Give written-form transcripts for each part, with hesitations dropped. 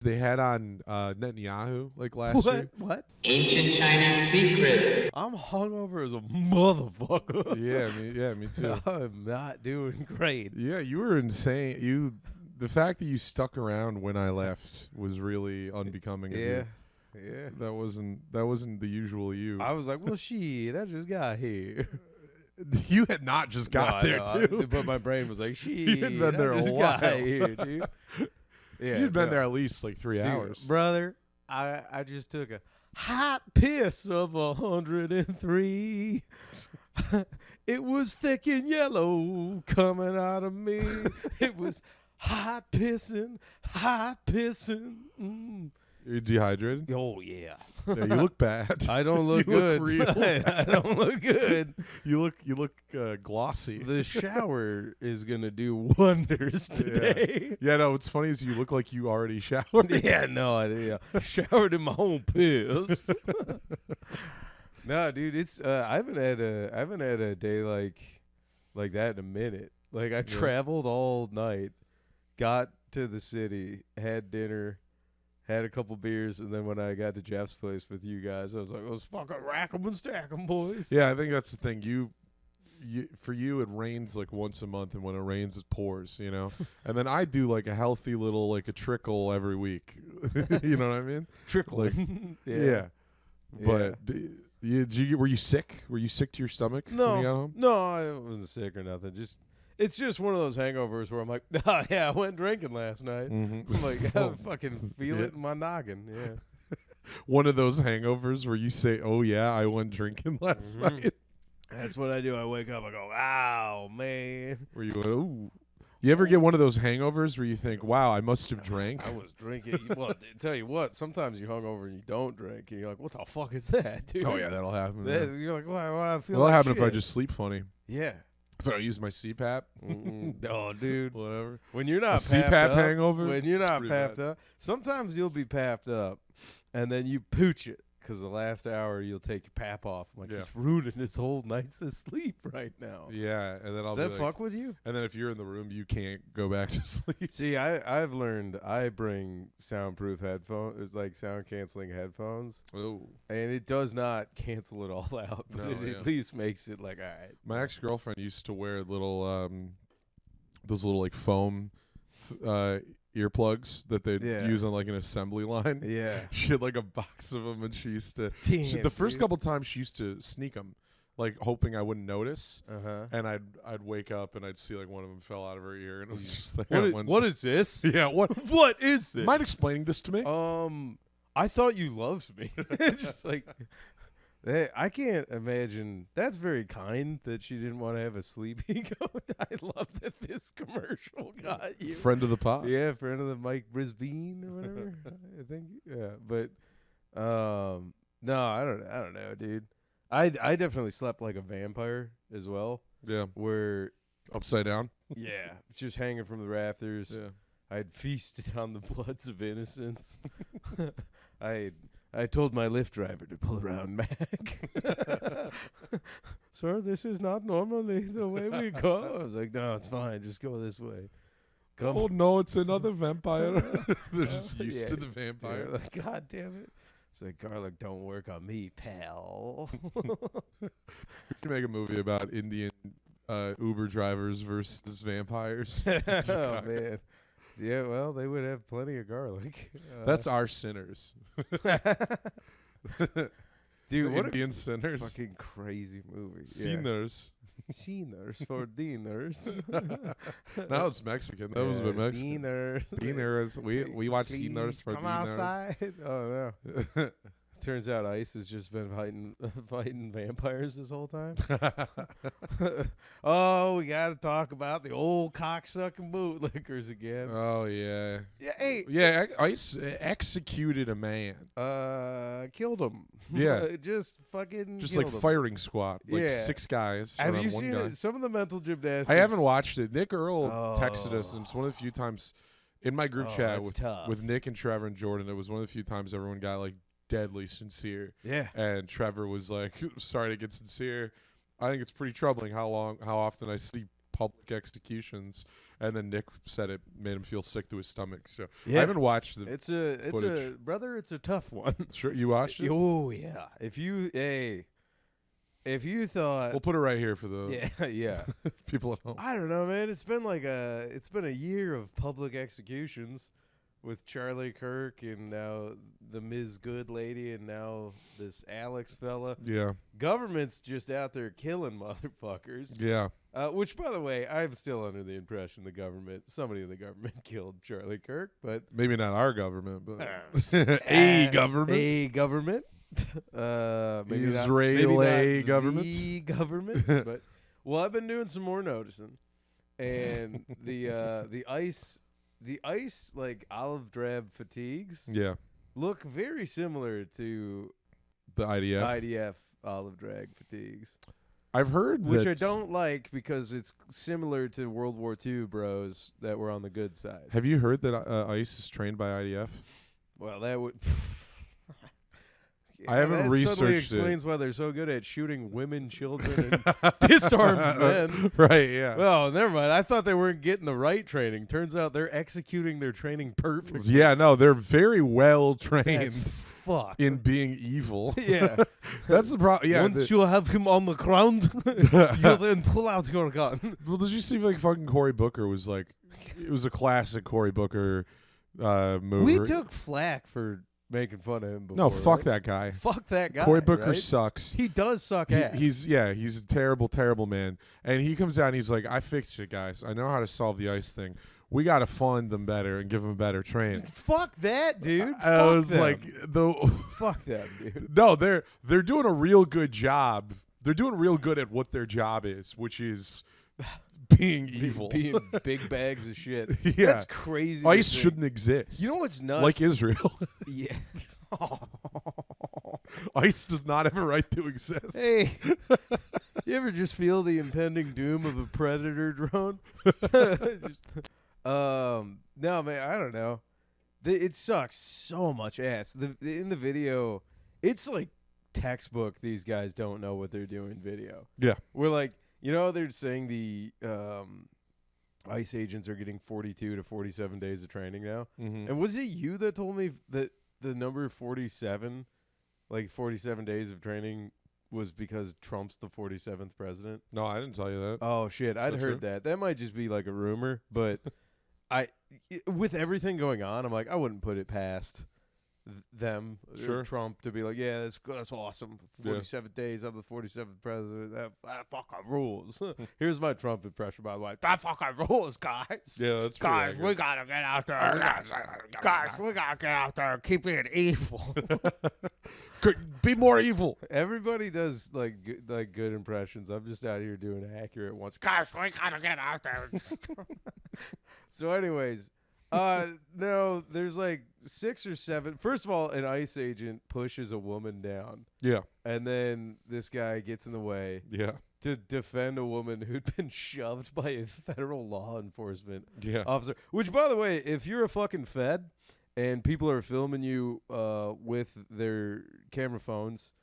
they had on Netanyahu like last year. What? Ancient Chinese secret. I'm hungover as a motherfucker. Me too. I'm not doing great. Yeah, you were insane. The fact that you stuck around when I left was really unbecoming of you. Yeah. That wasn't the usual you. I was like, well, shit, I just got here. You had not just got there too. But my brain was like, shit, You had been there I a just while. got here, dude. Yeah, You'd been there at least like 3 dude, hours. brother. I just took a hot piss of 103. It was thick and yellow coming out of me. It was hot pissing. You're dehydrated? Oh, yeah. Yeah, you look bad. I don't look You look good. real I don't look good. You look glossy. The shower is going to do wonders today. Yeah, no, what's funny is you look like you already showered. Yeah, no, I showered in my own piss. No, dude, it's I haven't had a day like that in a minute. Like I traveled all night, got to the city, had dinner, had a couple beers, and then when I got to Jeff's place with you guys, I was like, let's fucking rack 'em and stack 'em, boys. Yeah, I think that's the thing. For you, it rains like once a month, and when it rains, it pours, you know? And then I do like a healthy little, like a trickle every week. You know what I mean? Trickle. Like, yeah. But were you sick? Were you sick to your stomach when you got home? No, I wasn't sick or nothing. It's just one of those hangovers where I'm like, oh, yeah, I went drinking last night. Mm-hmm. I'm like, I fucking feel it in my noggin. Yeah. One of those hangovers where you say, oh, yeah, I went drinking last night. That's what I do. I wake up, I go, wow, man. Where you went, ooh. You ever get one of those hangovers where you think, wow, I must have drank? I was drinking. Well, tell you what, sometimes you hungover and you don't drink, and you're like, what the fuck is that, dude? Oh, yeah, that'll happen. You're like, why I feel That'll like happen shit. if I just sleep funny. Yeah. If I don't use my CPAP. Oh, dude. Whatever. When you're not CPAP papped up, hangover? when you're It's not pretty papped bad. up, sometimes you'll be papped up, and then you pooch it. Because the last hour you'll take your pap off. I'm like, it's ruining his whole night's of sleep right now. Yeah, and then I'll Does be that like, fuck with you? and then if you're in the room, you can't go back to sleep. See, I've learned I bring soundproof headphones. It's like sound canceling headphones. Oh, And it does not cancel it all out, but No, it yeah. at least makes it like, all right. my ex-girlfriend used to wear little, those little like foam earplugs that they'd Yeah. use on like an assembly line. Yeah. She had like a box of them, and she used to. Damn, The first dude. couple times she used to sneak them, like hoping I wouldn't notice. Uh-huh. And I'd wake up and I'd see like one of them fell out of her ear, and it was just like, What is this? Yeah, what? What is this? Mind explaining this to me? I thought you loved me. Just like, I can't imagine. That's very kind that she didn't want to have a sleepy coat. I love that this commercial got you. Friend of the pod. Yeah, friend of the Mike Brisbane or whatever. I think. Yeah, but no, I don't know, dude. I definitely slept like a vampire as well. Yeah. Where Upside down. yeah, just hanging from the rafters. Yeah. I'd feasted on the bloods of innocence. I told my Lyft driver to pull around Mac. Sir, this is not normally the way we go. I was like, no, it's fine. Just go this way. Come. Oh no, it's another vampire. They're just used to Yeah. the vampire. Yeah, like, God damn it. It's like, garlic don't work on me, pal. We can make a movie about Indian Uber drivers versus vampires. Oh, man. Yeah, well, they would have plenty of garlic. That's our sinners. Dude, what Indian a sinners. fucking crazy movie. Sinners. Sinners for diners. Now it's Mexican. That was a bit Mexican. Diners. Diners. We watch Please sinners for come diners. outside. Oh, no. Turns out ICE has just been fighting vampires this whole time. Oh, we got to talk about the old cocksucking bootlickers again. Oh yeah. Yeah, hey. Yeah, ICE executed a man. Killed him. Yeah. Just fucking Just killed like him. firing squad. Like Yeah. 6 guys. Have around you one seen guy. it? Some of the mental gymnastics. I haven't watched it. Nick Earl Oh. texted us, and it's one of the few times in my group Oh, chat that's tough. with Nick and Trevor and Jordan. It was one of the few times everyone got like deadly sincere. Yeah. And Trevor was like, "Sorry to get sincere. I think it's pretty troubling how often I see public executions, and then Nick said it made him feel sick to his stomach. So Yeah. I haven't watched the It's a footage. brother. It's a tough one. Sure, you watched it? Oh yeah. If you thought, We'll put it right here for the yeah. people at home. I don't know, man. It's been a year of public executions with Charlie Kirk and now the Ms. Good lady and now this Alex fella. Yeah, Government's just out there killing motherfuckers. yeah. Which, by the way, I'm still under the impression somebody in the government killed Charlie Kirk, but Maybe not our government, but a government. A government. Maybe Israeli not government. The government. But well, I've been doing some more noticing, and the ice like olive drab fatigues Yeah, look very similar to the IDF. IDF olive drab fatigues, I've heard which that, I don't like because it's similar to World War II bros that were on the good side. Have you heard that ICE is trained by IDF? Well, that would. I haven't that researched suddenly it. explains why they're so good at shooting women, children, and disarmed men. Right, yeah. Well, never mind. I thought they weren't getting the right training. Turns out they're executing their training perfectly. Yeah, no, they're very well That's trained fuck. in being evil. Yeah. That's the problem. Yeah. Once you have him on the ground, you'll then pull out your gun. Well, did you see like fucking Cory Booker was like, it was a classic Cory Booker movie. We took flack for making fun of him before. No, fuck right? that guy. Fuck that guy. Cory Booker right? sucks. He does suck ass. He's a terrible, terrible man. And he comes out and he's like, I fixed it, guys. I know how to solve the ICE thing. We got to fund them better and give them better training. Fuck that, dude. I Fuck was them. like, Fuck that, dude. no, they're doing a real good job. They're doing real good at what their job is, which is being evil. Being big bags of shit. Yeah. That's crazy. ICE shouldn't exist. You know what's nuts? Like Israel. Yeah. ICE does not have a right to exist. Hey, you ever just feel the impending doom of a predator drone? No, man, I don't know. It sucks so much ass. In the video, it's like textbook. These guys don't know what they're doing. Video. Yeah. We're like, they're saying the ICE agents are getting 42 to 47 days of training now. Mm-hmm. And was it you that told me that the number 47, like 47 days of training, was because Trump's the 47th president? No, I didn't tell you that. Oh shit, I'd that heard true? that. That might just be like a rumor, but with everything going on, I'm like, I wouldn't put it past them, Sure. Trump, to be like, yeah, that's awesome. 47 days, I'm the 47th president. That fucking rules. Here's my Trump impression, by the way. That fucking rules, guys. Yeah, that's Guys, pretty we gotta get out there. Guys, we gotta get out there and keep being evil. Be more evil. Everybody does like good impressions. I'm just out here doing accurate ones. Guys, we gotta get out there. So, anyways, no, there's like 6 or 7. First of all, an ICE agent pushes a woman down, Yeah. and then this guy gets in the way Yeah. to defend a woman who'd been shoved by a federal law enforcement Yeah. officer. Which, by the way, if you're a fucking Fed and people are filming you with their camera phones,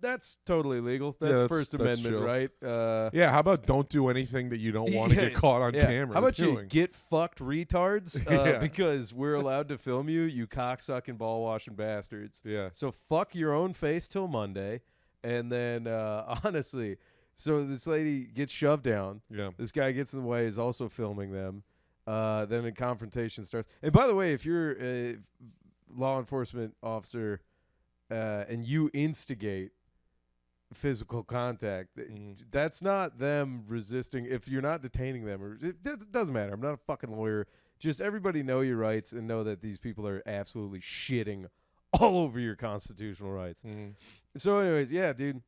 that's totally legal. That's First that's Amendment, chill. right? Yeah, how about don't do anything that you don't want to get caught on camera How about doing? you get fucked, retards? Yeah. Because we're allowed to film you cocksucking, ball-washing bastards. Yeah. So fuck your own face till Monday. And then, honestly, so this lady gets shoved down. Yeah. This guy gets in the way, is also filming them. Then a confrontation starts. And by the way, if you're a law enforcement officer and you instigate physical contact, that's not them resisting. If you're not detaining them, or it doesn't matter. I'm not a fucking lawyer. Just everybody know your rights and know that these people are absolutely shitting all over your constitutional rights. Mm-hmm. So anyways, yeah, dude.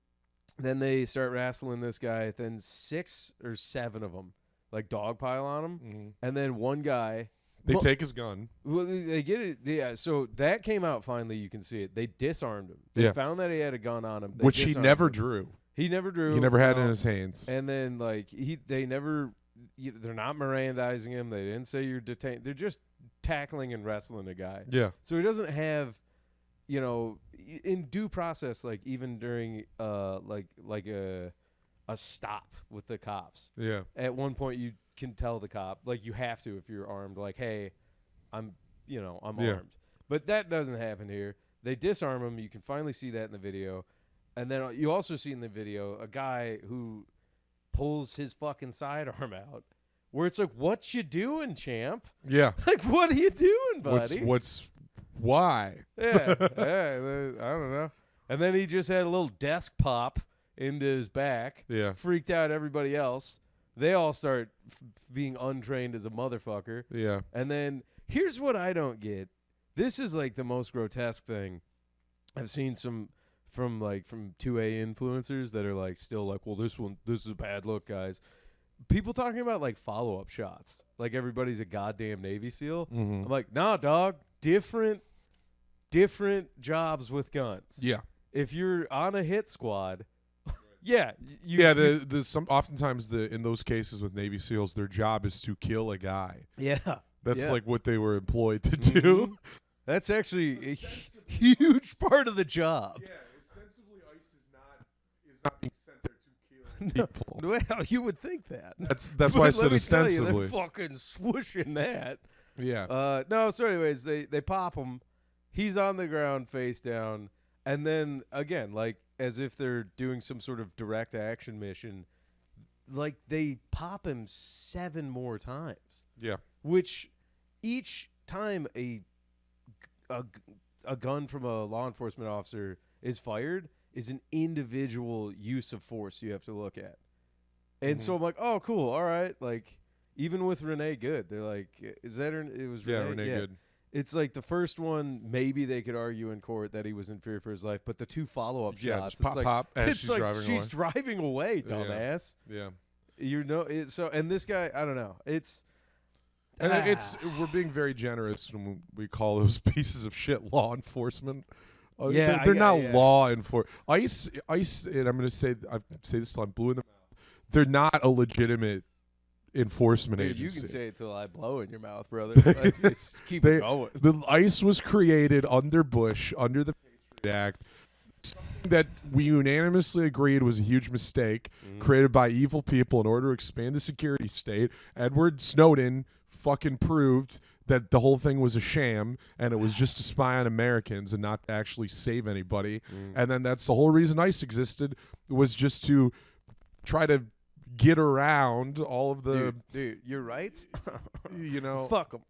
Then they start wrestling this guy. Then 6 or 7 of them like dogpile on him. Mm-hmm. And then one guy. They take his gun. Well, they get it. Yeah, so that came out finally. You can see it. They disarmed him. They found that he had a gun on him. Which he never him. drew. He never drew. He never had it in his hands. And then, like, they're not Mirandizing him. They didn't say you're detained. They're just tackling and wrestling a guy. Yeah. So he doesn't have, in due process, like, even during, like a a stop with the cops. Yeah. At one point, you can tell the cop, like, you have to if you're armed, like, hey, I'm armed. But that doesn't happen here. They disarm him. You can finally see that in the video. And then you also see in the video a guy who pulls his fucking sidearm out, where it's like, what you doing, champ? Yeah. Like, what are you doing, buddy? Why? Yeah. I don't know. And then he just had a little desk pop into his back. Yeah. Freaked out everybody else. They all start being untrained as a motherfucker. Yeah. And then here's what I don't get. This is like the most grotesque thing. I've seen some from 2A influencers that are like still like, well, this is a bad look, guys. People talking about like follow-up shots. Like everybody's a goddamn Navy SEAL. Mm-hmm. I'm like, nah, dog. Different jobs with guns. Yeah. If you're on a hit squad, oftentimes in those cases with Navy SEALs, their job is to kill a guy. Yeah. That's like what they were employed to do. That's actually a huge part of the job. Yeah, ostensibly ICE is not being sent there to kill people. Well, you would think that. That's why I said ostensibly. They're fucking swooshing that. Yeah. No, so anyways, they pop him. He's on the ground face down. And then, again, like, as if they're doing some sort of direct action mission, like, they pop him 7 more times. Yeah. Which, each time a gun from a law enforcement officer is fired is an individual use of force you have to look at. And so I'm like, oh, cool, all right. Like, even with Renee Good, they're like, is that her? It was Renee? Yeah, Renee Good. It's like the first one, maybe they could argue in court that he was in fear for his life, but the 2 follow-up shots, just pop, as she's driving away. She's driving away, dumbass. Yeah. And this guy, I don't know. We're being very generous when we call those pieces of shit law enforcement. They're not law enforcement. ICE, and I'm going to say this till I'm blue in the mouth. They're not a legitimate enforcement agency. You can say it till I blow in your mouth, brother. Like, keep it going. The ICE was created under Bush, under the Patriot Act, something that we unanimously agreed was a huge mistake, created by evil people in order to expand the security state. Edward Snowden fucking proved that the whole thing was a sham and it was just to spy on Americans and not to actually save anybody. And then that's the whole reason ICE existed, was just to try to get around all of the dude your rights. Fuck them.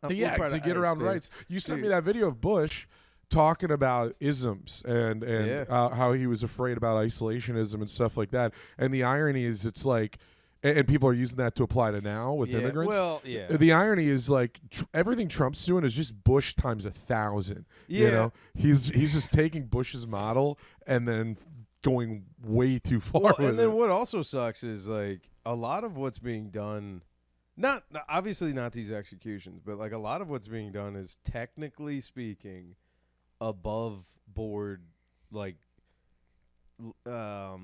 To get around rights. You sent me that video of Bush talking about isms and how he was afraid about isolationism and stuff like that. And the irony is, it's like, and people are using that to apply to now with immigrants. Well, yeah. The irony is, like, everything Trump's doing is just Bush times 1,000. Yeah. You know, he's just taking Bush's model and then going way too far with and then it. what also sucks is, like, a lot of what's being done, obviously not these executions, but like a lot of what's being done is, technically speaking, above board. Like, I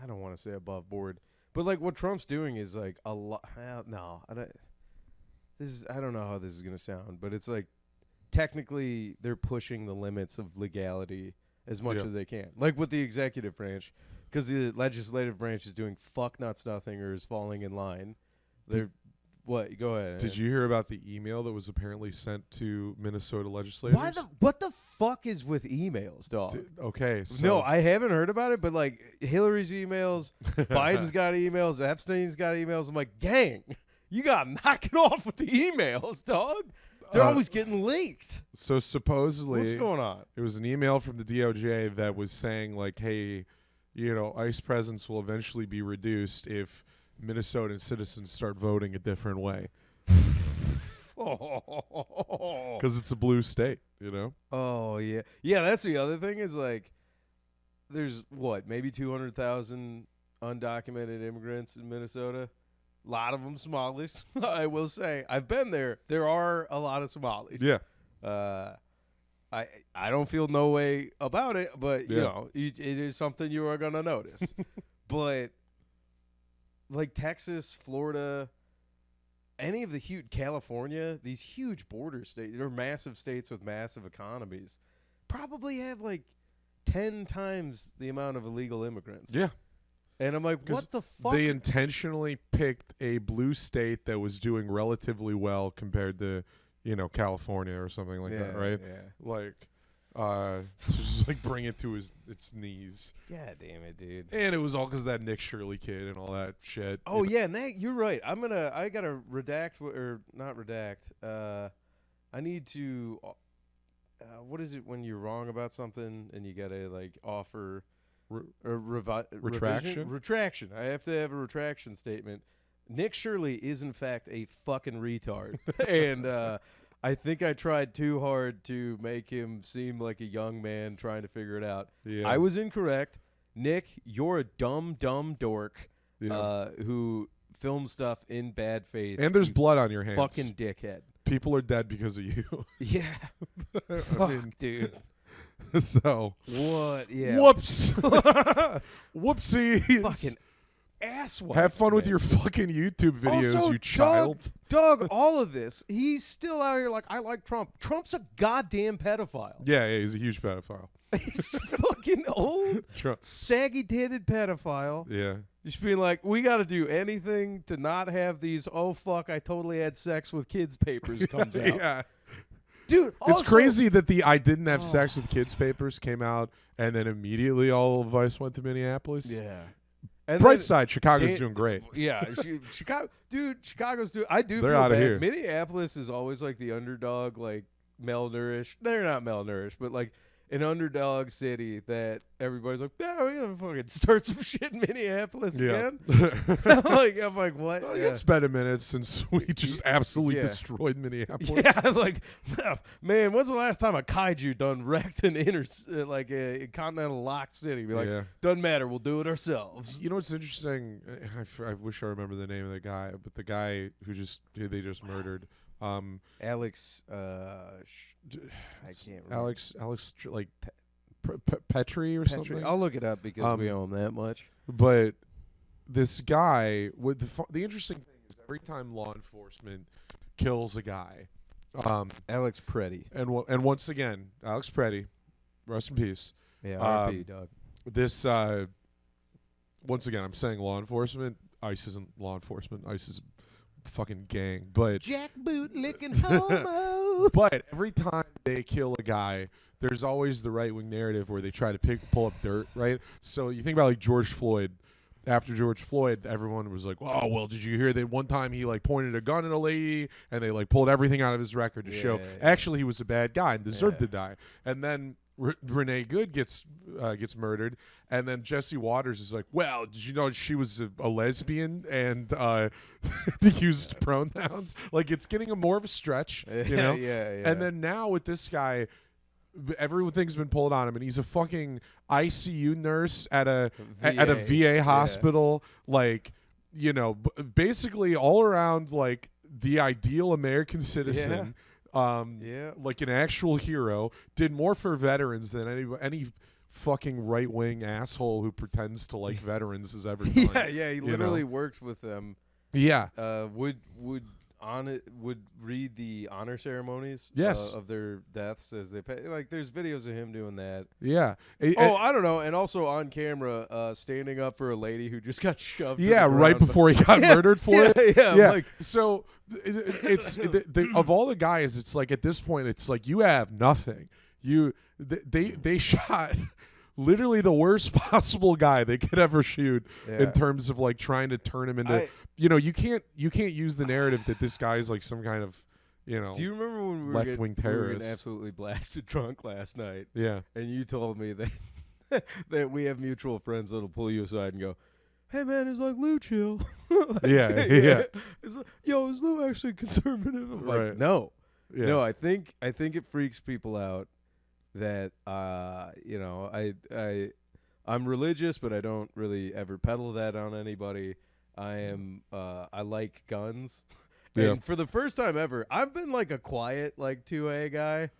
don't want to say above board, but like what Trump's doing is like a lot. No, I don't know how this is gonna sound, but it's like technically they're pushing the limits of legality as much as they can, like with the executive branch, because the legislative branch is doing fuck nuts nothing or is falling in line. What? Go ahead. Did you hear about the email that was apparently sent to Minnesota legislators? What the fuck is with emails, dog? Okay, so No, I haven't heard about it, but like Hillary's emails, Biden's got emails, Epstein's got emails. I'm like, gang, you gotta knock it off with the emails, dog. They're always getting leaked. So supposedly, what's going on? It was an email from the DOJ that was saying, like, hey, ICE presence will eventually be reduced if Minnesotan citizens start voting a different way. Because it's a blue state, Oh, yeah. Yeah, that's the other thing is, like, there's, maybe 200,000 undocumented immigrants in Minnesota? A lot of them Somalis, I will say. I've been there. There are a lot of Somalis. Yeah. I don't feel no way about it, but, it is something you are going to notice. But, like, Texas, Florida, any of the huge California, these huge border states, they're massive states with massive economies, probably have, like, 10 times the amount of illegal immigrants. Yeah. And I'm like, what the fuck? They intentionally picked a blue state that was doing relatively well compared to, California or something like that, right? Yeah. Like, to just like bring it to its knees. God damn it, dude. And it was all because of that Nick Shirley kid and all that shit. Oh yeah, and you're right. I gotta redact or not redact. I need to. What is it when you're wrong about something and you gotta like offer retraction? Retraction. I have to have a retraction statement. Nick Shirley is in fact a fucking retard, and I think I tried too hard to make him seem like a young man trying to figure it out. Yeah. I was incorrect. Nick, you're a dumb dork who films stuff in bad faith. And there's blood on your hands. Fucking dickhead. People are dead because of you. Yeah. Fuck, dude. So. What? Yeah. Whoops. Whoopsies. Fucking asswipe. Have fun with your fucking YouTube videos, also, you child. Doug, all of this, he's still out here like, I like Trump. Trump's a goddamn pedophile. Yeah, he's a huge pedophile. He's fucking old, Trump. saggy-titted pedophile. Yeah. Just being like, we got to do anything to not have these, oh, fuck, I totally had sex with kids papers comes out. Yeah. Dude, It's crazy that the I didn't have sex with kids papers came out, and then immediately all of Vice went to Minneapolis. Yeah. And Bright then- side, Chicago's doing great. Yeah, Chicago, dude. Chicago's doing. I do. They're feel outta bad. here. Minneapolis is always like the underdog, like malnourished. They're not malnourished, but like an underdog city that everybody's like, yeah, we're gonna fucking start some shit in Minneapolis again. I'm like, what? Well, it's been a minute since we just absolutely destroyed Minneapolis. Yeah, like, man, when's the last time a kaiju done wrecked an like a continental locked city? Be like, doesn't matter, we'll do it ourselves. You know what's interesting? I wish I remember the name of the guy, but the guy who they just murdered. Alex, I can't remember. Alex, like Petri or something. I'll look it up because we owe him that much. But this guy, with the interesting thing is, every time law enforcement kills a guy, Alex Pretti, and once again, Alex Pretti, rest in peace. Yeah, R.I.P. Dog. This once again, I'm saying law enforcement. ICE isn't law enforcement. ICE is fucking gang, but jackboot licking homo. But every time they kill a guy, there's always the right wing narrative where they try to pull up dirt, right? So you think about like George Floyd. After George Floyd, everyone was like, "Oh, well, did you hear that one time he like pointed a gun at a lady and they like pulled everything out of his record to show actually he was a bad guy and deserved to die." And then Renee Good gets murdered, and then Jesse Waters is like, "Well, did you know she was a lesbian and used pronouns?" Like, it's getting more of a stretch, you know? Yeah. And then now with this guy, everything's been pulled on him, and he's a fucking ICU nurse at a VA hospital, like, you know, basically all around like the ideal American citizen. Like an actual hero, did more for veterans than any fucking right wing asshole who pretends to like veterans has ever done. He literally worked with them. Would read the honor ceremonies of their deaths as they pay. Like, there's videos of him doing that. I don't know. And also on camera, standing up for a lady who just got shoved. Right before he got murdered for it. Like, so it's of all the guys, it's like at this point, it's like you have nothing. They shot literally the worst possible guy they could ever shoot in terms of like trying to turn him into. You can't use the narrative that this guy's like some kind of, you know. Do you remember when we left-wing terrorist? We were getting absolutely blasted drunk last night? Yeah. And you told me that that we have mutual friends that'll pull you aside and go, "Hey man, is like Lou chill?" Yeah. It's like, yo, is Lou actually conservative? I'm like, Right. no. Yeah. No, I think it freaks people out that I'm religious, but I don't really ever peddle that on anybody. I like guns. And for the first time ever, I've been like a quiet like 2A guy,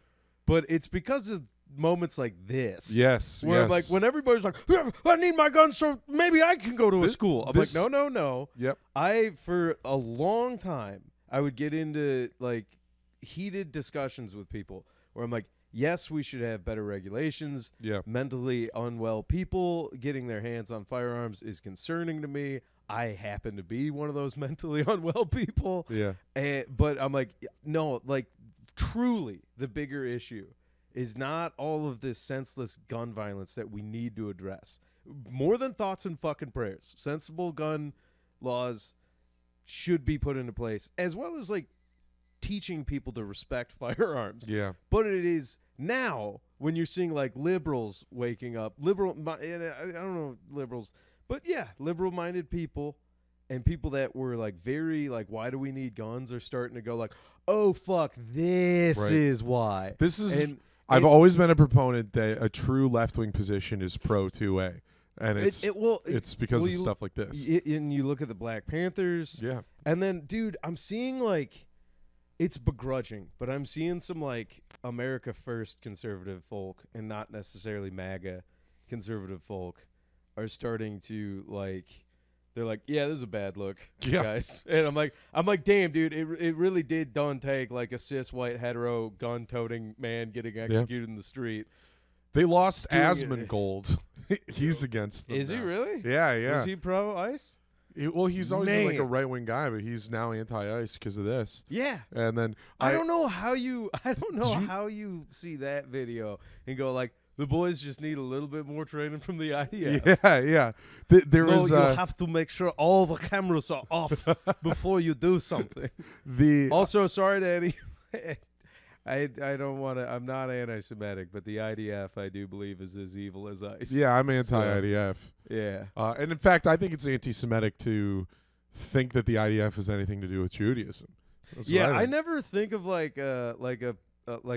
but it's because of moments like this. Yes. Where I'm like, when everybody's like, "Yeah, I need my gun so maybe I can go to a school." I'm like, no. Yep. For a long time, I would get into like heated discussions with people where I'm like, yes, we should have better regulations. Yeah. Mentally unwell people getting their hands on firearms is concerning to me. I happen to be one of those mentally unwell people. Yeah. But I'm like, no, like truly the bigger issue is not all of this senseless gun violence that we need to address. More than thoughts and fucking prayers. Sensible gun laws should be put into place, as well as like teaching people to respect firearms. Yeah. But it is now when you're seeing like liberals waking up, I don't know liberals, but yeah, liberal-minded people and people that were like very like, why do we need guns, are starting to go like, oh fuck, this Right. is why. This is. And I've always been a proponent that a true left-wing position is pro 2A, and it's because of stuff like this. And you look at the Black Panthers, Yeah. and then dude, I'm seeing like, it's begrudging, but I'm seeing some like America First conservative folk and not necessarily MAGA conservative folk are starting to like, they're like, yeah, this is a bad look, Yeah. guys. And I'm like, damn, dude, it really did don't take like a cis white hetero gun toting man getting executed in the street. They lost Doing it- Asmongold. He's against them Is he now. really? Yeah, yeah. Is he pro ICE? Well, he's always been like a Man. right-wing guy, but he's now anti-ICE because of this. Yeah. And then I don't know how you you- how you see that video and go like, the boys just need a little bit more training from the IDF. Yeah, yeah. There No, was you have to make sure all the cameras are off before you do something. the Also, sorry to any. I don't want to. I'm not anti-Semitic, but the IDF I do believe is as evil as ICE. yeah, I'm anti-IDF. Yeah. And in fact, I think it's anti-Semitic to think that the IDF has anything to do with Judaism. That's what Yeah, I think. never think of like a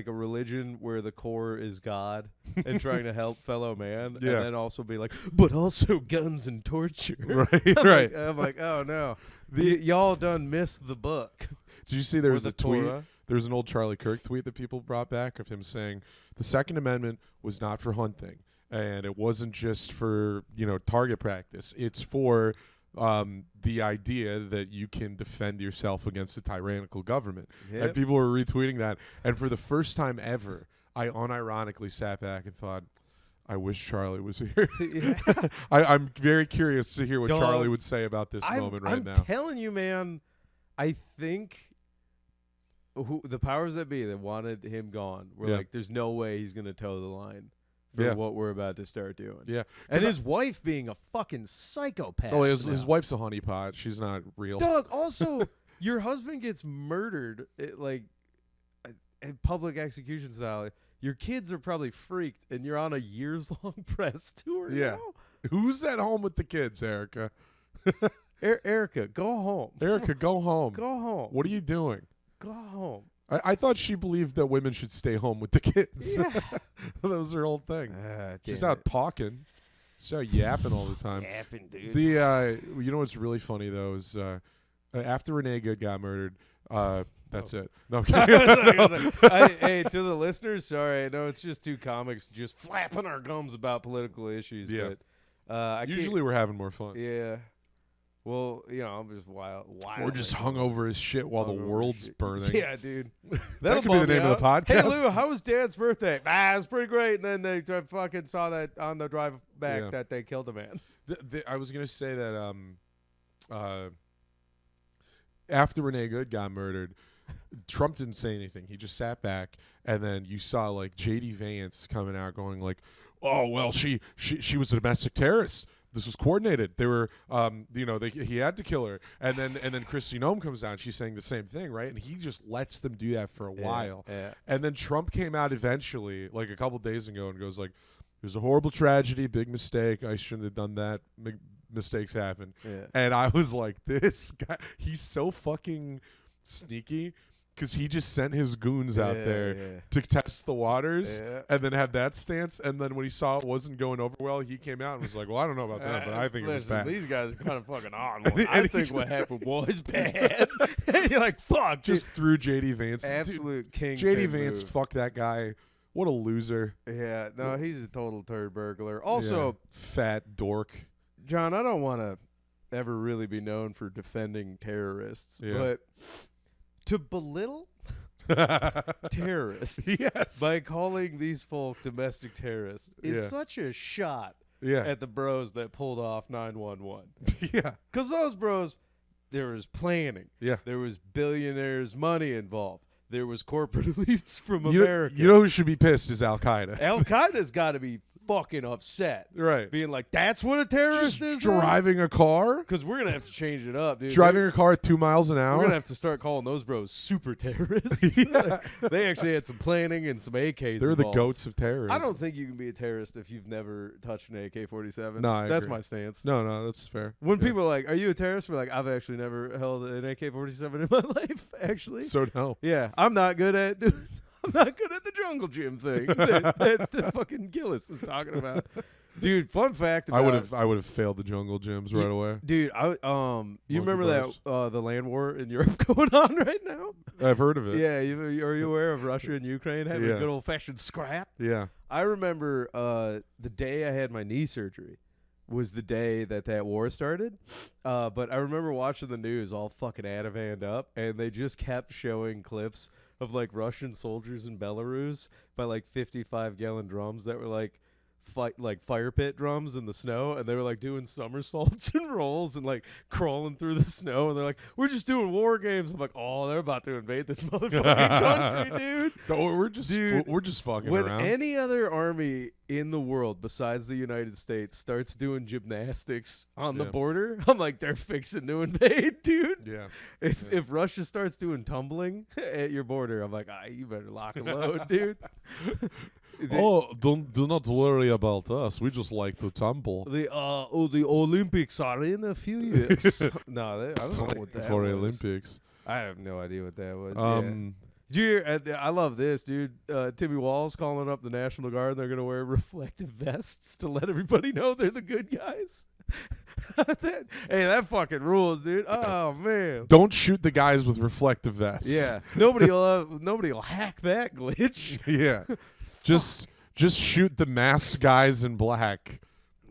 religion where the core is God and trying to help fellow man, Yeah. and then also be like, but also guns and torture. Right, right. I'm like, oh no, y'all done missed the book. Did you see there Or was the a tweet? Torah. There was an old Charlie Kirk tweet that people brought back of him saying the Second Amendment was not for hunting, and it wasn't just for target practice. It's for the idea that you can defend yourself against a tyrannical government. Yep. And people were retweeting that. And for the first time ever, I unironically sat back and thought, I wish Charlie was here. I'm very curious to hear what Dog, Charlie would say about this moment right I'm now. telling you, man, I think the powers that be that wanted him gone were Yeah. like, there's no way he's going to toe the line for Yeah. what we're about to start doing. Yeah. And 'Cause his wife being a fucking psychopath. Oh, his now. wife's a honeypot. She's not real. Doug, also, your husband gets murdered at public execution style. Your kids are probably freaked, and you're on a years-long press tour Yeah. now? Who's at home with the kids, Erica? Erica, go home. Erica, go home. Go home. What are you doing? Go home. I thought she believed that women should stay home with the kids. Yeah. That was her whole thing. She's damn out talking. She's out yapping all the time. Yapping, dude. You know what's really funny though is after Renee Good got murdered. That's it. No, I'm kidding. Hey, to the listeners, sorry. I know it's just two comics just flapping our gums about political issues. Yeah. But Usually we're having more fun. yeah. Well, I'm just wild. We're just hungover as shit while the Hungover world's shit. burning. Yeah, dude. That That'll could be the bum me name of the out. Hey, podcast. Lou, how was Dad's birthday? It was pretty great. And then they fucking saw that on the drive back Yeah. that they killed a man. I was gonna say that after Renee Good got murdered, Trump didn't say anything. He just sat back, and then you saw like J.D. Vance coming out going like, "Oh well, she was a domestic terrorist. This was coordinated. They were, he had to kill her." And then Kristi Noem comes out, and she's saying the same thing, right? And he just lets them do that for a while. Yeah. And then Trump came out eventually, like a couple days ago, and goes like, "It was a horrible tragedy, big mistake. I shouldn't have done that. Mistakes happen." Yeah. And I was like, this guy, he's so fucking sneaky because he just sent his goons out there to test the waters and then have that stance. And then when he saw it wasn't going over well, he came out and was like, well, I don't know about that, but I think it was bad. These guys are kind of fucking on. And I he think just- what happened was bad. You're like, fuck. Just threw J.D. Vance. absolute king. J.D. Vance, fuck that guy. What a loser. Yeah, no, he's a total turd burglar. Also, Yeah. Fat dork. John, I don't want to ever really be known for defending terrorists, Yeah. but to belittle terrorists. Yes. By calling these folk domestic terrorists is Yeah. such a shot Yeah. at the bros that pulled off 911. Yeah. Because those bros, there was planning. Yeah. There was billionaires' money involved. There was corporate elites from You America. know who should be pissed is Al Qaeda. Al Qaeda's got to be fucking upset. Right. Being like, that's what a terrorist Just is? driving a car? Because we're going to have to change it up, dude. Driving a car at 2 miles an We're hour? going to have to start calling those bros super terrorists. Yeah. They actually had some planning and some AKs They're the involved. goats of terrorism. I don't think you can be a terrorist if you've never touched an AK-47. No, I That's agree. my stance. No, that's fair. When Yeah. people are like, are you a terrorist? We're like, I've actually never held an AK-47 in my life, actually. So no. Yeah, I'm not good at I'm not good at the jungle gym thing that fucking Gillis is talking about. Dude, fun fact about I would have failed the jungle gyms right away. Dude, you Monkey remember bars. that the land war in Europe going on right now? I've heard of it. Yeah, are you aware of Russia and Ukraine having Yeah. a good old fashioned scrap? Yeah. I remember the day I had my knee surgery was the day that war started. But I remember watching the news all fucking Ativan up, and they just kept showing clips of like Russian soldiers in Belarus by like 55-gallon drums that were like fire pit drums in the snow, and they were like doing somersaults and rolls and like crawling through the snow, and they're like, we're just doing war games. I'm like, oh, they're about to invade this motherfucking country, dude. We're just fucking When around. any other army in the world besides the United States starts doing gymnastics on the Yeah. border, I'm like, they're fixing to invade, dude. Yeah. If Russia starts doing tumbling at your border, I'm like, you better lock and load, dude. Do not worry about us. We just like to tumble. The Olympics are in a few years. No, I don't know what that for was. Olympics. I have no idea what that was. Um, Did you hear, I love this, dude. Timmy Wall's calling up the National Guard, and they're going to wear reflective vests to let everybody know they're the good guys. That fucking rules, dude. Oh, man. Don't shoot the guys with reflective vests. Yeah. Nobody'll hack that glitch. Yeah. Just shoot the masked guys in black.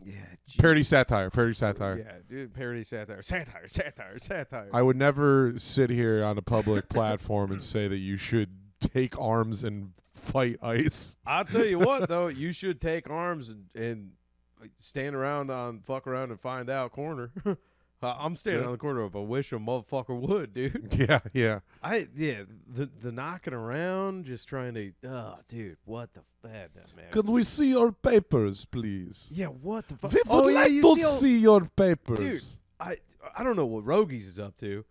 Yeah. Parody satire. Yeah, dude. Parody satire. Satire. I would never sit here on a public platform and say that you should take arms and fight ICE. I'll tell you what, though. You should take arms and stand around on fuck around and find out corner. I'm standing on the corner of I wish a motherfucker would, dude. Yeah. The knocking around, just trying to, dude, what the fuck, man? Could we see your papers, please? Yeah, what the fuck? We would like to see your papers. Dude, I don't know what Rogies is up to,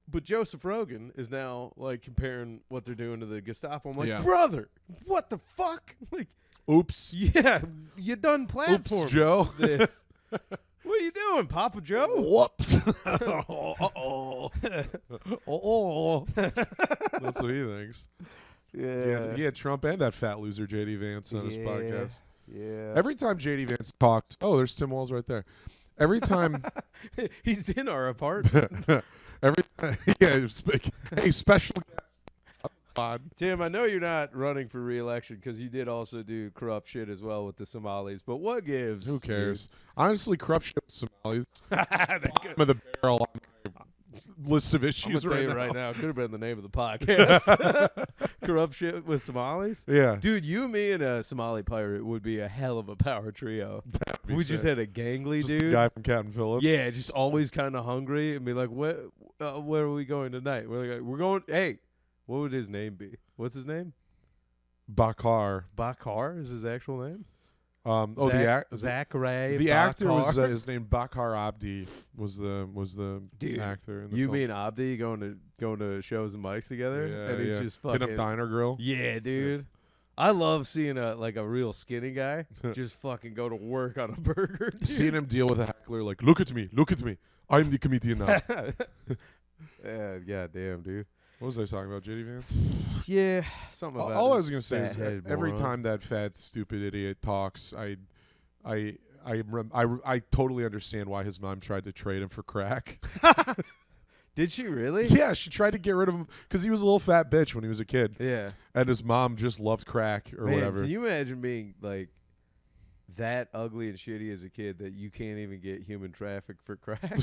but Joseph Rogan is now like comparing what they're doing to the Gestapo. I'm like, brother, what the fuck? Like, oops. yeah, you done platform Joe. this. What are you doing, Papa Joe? Whoops. Uh-oh. That's what he thinks. Yeah. He had Trump and that fat loser J.D. Vance on his podcast. Yeah. Every time J.D. Vance talks, there's Tim Walz right there. Every time, He's in our apartment. hey, special guest. Pod. Tim, I know you're not running for re-election because you did also do corrupt shit as well with the Somalis, but what gives? Who cares? Honestly, corrupt shit with Somalis. Dude? Bottom of the barrel on my list of I'm issues gonna tell you right right now, could have been the name of the podcast. Corrupt shit with Somalis. Yeah. Dude, you, me, and a Somali pirate would be a hell of a power trio. Be We just sick. had a gangly Just dude. the guy from Captain Phillips. Yeah, just always kind of hungry and be like, "Where are we going tonight?" We're going. Hey, what would his name be? What's his name? Bakar. Bakar is his actual name. The The actor was his name Bakar Abdi was the Dude, actor in the you film. mean Abdi going to shows and mics together, Yeah, and he's yeah. just Hit fucking up Diner Grill. Yeah, dude. I love seeing a real skinny guy just fucking go to work on a burger. Dude. Seeing him deal with a heckler like, look at me, I'm the comedian now. Yeah, goddamn, dude. What was I talking about, JD Vance? Yeah, something about All I it. was gonna say is Fathead every moron. time that fat stupid idiot talks, I totally understand why his mom tried to trade him for crack. Did she really? Yeah, she tried to get rid of him because he was a little fat bitch when he was a kid, Yeah. and his mom just loved crack or Man, whatever. Can you imagine being like that ugly and shitty as a kid that you can't even get human traffic for crack?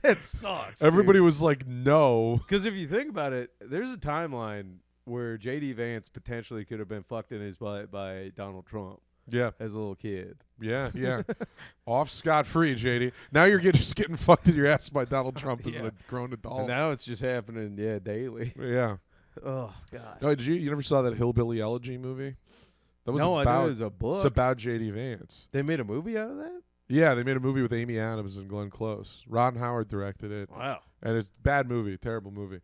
That sucks. Everybody was like, no. Because if you think about it, there's a timeline where J.D. Vance potentially could have been fucked in his butt by Donald Trump Yeah. as a little kid. Yeah. Off scot-free, JD. Now you're just getting fucked in your ass by Donald Trump as a grown adult. And now it's just happening, daily. Yeah. Oh, God. No, you never saw that Hillbilly Elegy movie? That was No, I about, knew it was a book. It's about J.D. Vance. They made a movie out of that? Yeah, they made a movie with Amy Adams and Glenn Close. Ron Howard directed it. Wow. And it's a bad movie, terrible movie.